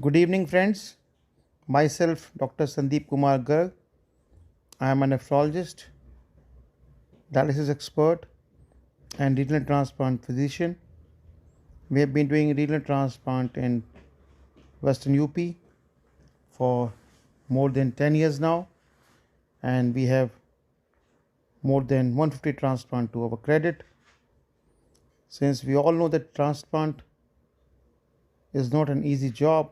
Good evening, friends. Myself, Dr. SANDEEP Kumar Garg. I am a nephrologist, dialysis expert, and renal transplant physician. We have been doing renal transplant in Western UP for more than 10 years now, and we have more than 150 transplant to our credit. Since we all know that transplant is not an easy job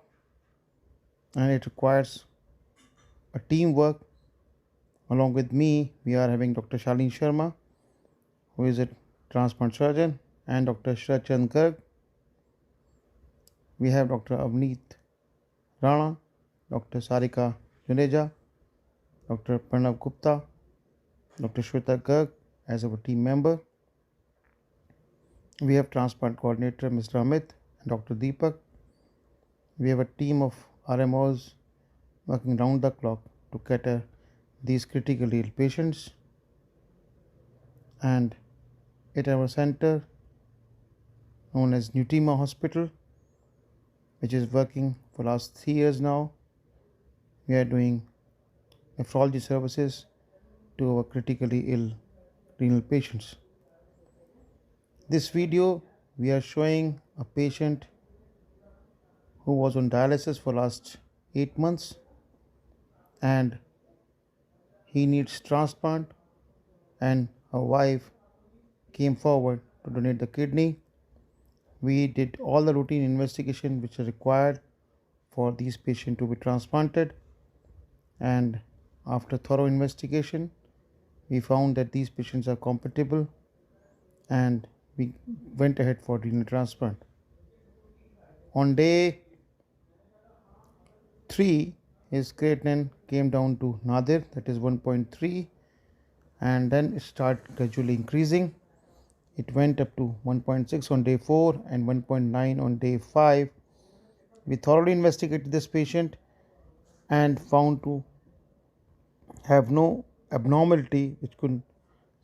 and it requires a teamwork. Along with me, we are having Dr. Shalini Sharma, who is a transplant surgeon, and Dr. Shrachand Garg. We have Dr. Avneet Rana, Dr. Sarika Juneja, Dr. Pranav Gupta, Dr. Shweta Garg as our team member. We have transplant coordinator Mr. Amit and Dr. Deepak. We have a team of RMOs working round the clock to cater these critically ill patients. And at our center, known as Nutima Hospital, which is working for last 3 years now, we are doing nephrology services to our critically ill renal patients. This video we are showing a patient who was on dialysis for last 8 months and he needs transplant, and her wife came forward to donate the kidney. We did all the routine investigation which are required for these patients to be transplanted, and after thorough investigation we found that these patients are compatible and we went ahead for renal transplant. On day 3 his creatinine came down to nadir, that is 1.3, and then it started gradually increasing. It went up to 1.6 on day 4 and 1.9 on day 5. We thoroughly investigated this patient and found to have no abnormality which could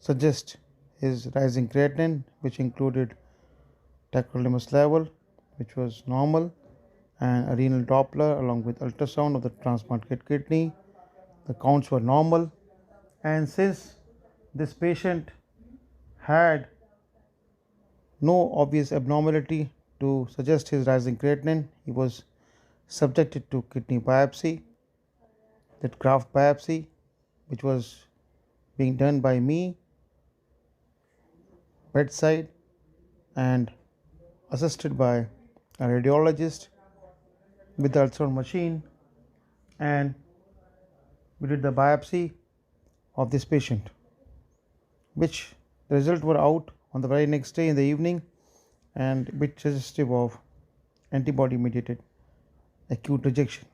suggest his rising creatinine, which included tacrolimus level, which was normal, and a renal Doppler along with ultrasound of the transplanted kidney. The counts were normal, and since this patient had no obvious abnormality to suggest his rising creatinine, he was subjected to kidney biopsy, that graft biopsy, which was being done by me bedside and assisted by a radiologist with the ultrasound machine, and we did the biopsy of this patient, which the results were out on the very next day in the evening and a bit suggestive of antibody mediated acute rejection.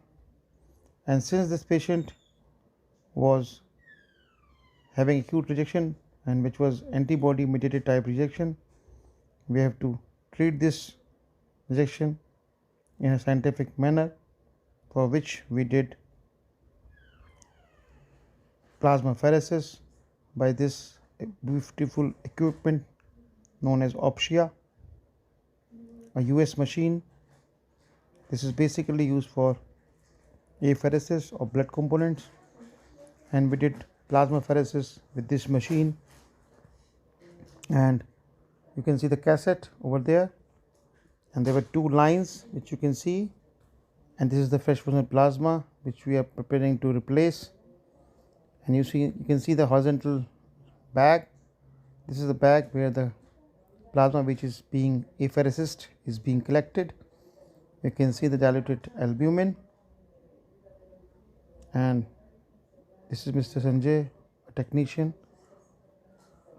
And since this patient was having acute rejection and which was antibody mediated type rejection, we have to treat this rejection in a scientific manner, for which we did plasmapheresis by this beautiful equipment known as Optia, a US machine. This is basically used for apheresis of blood components, and we did plasmapheresis with this machine. And you can see the cassette over there, and there were 2 lines which you can see, and this is the fresh frozen plasma which we are preparing to replace. And you can see the horizontal bag. This is the bag where the plasma which is being apheresized is being collected. You can see the diluted albumin, and this is Mr. Sanjay, a technician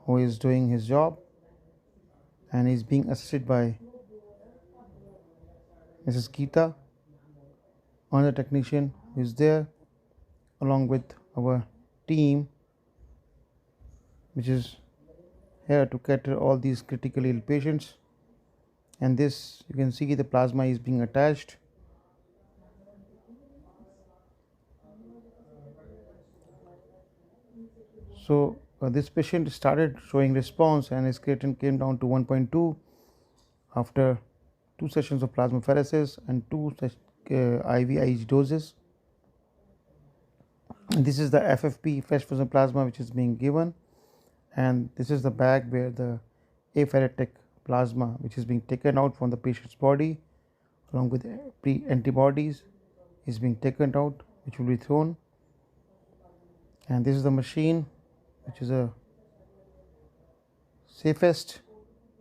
who is doing his job, and is being assisted by Mrs. Geeta, another technician who is there, along with our team which is here to cater all these critically ill patients. And this, you can see the plasma is being attached. So this patient started showing response and his creatinine came down to 1.2 after 2 sessions of plasmapheresis and 2 IV doses. And this is the FFP, fresh frozen plasma, which is being given, and this is the bag where the apheretic plasma, which is being taken out from the patient's body along with antibodies, is being taken out, which will be thrown. And this is the machine, which is a safest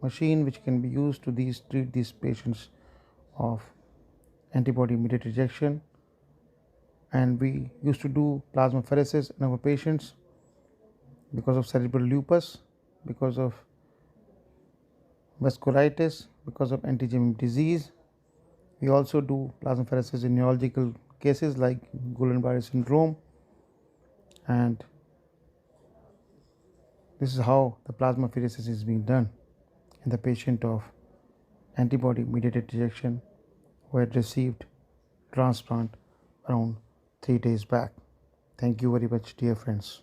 machine which can be used to treat these patients of antibody mediated rejection. And we used to do plasmapheresis in our patients because of cerebral lupus, because of vasculitis, because of anti-GM disease. We also do plasmapheresis in neurological cases like Guillain-Barré syndrome, and this is how the plasmapheresis is being done in the patient of antibody mediated rejection who had received transplant around 3 days back. Thank you very much, dear friends.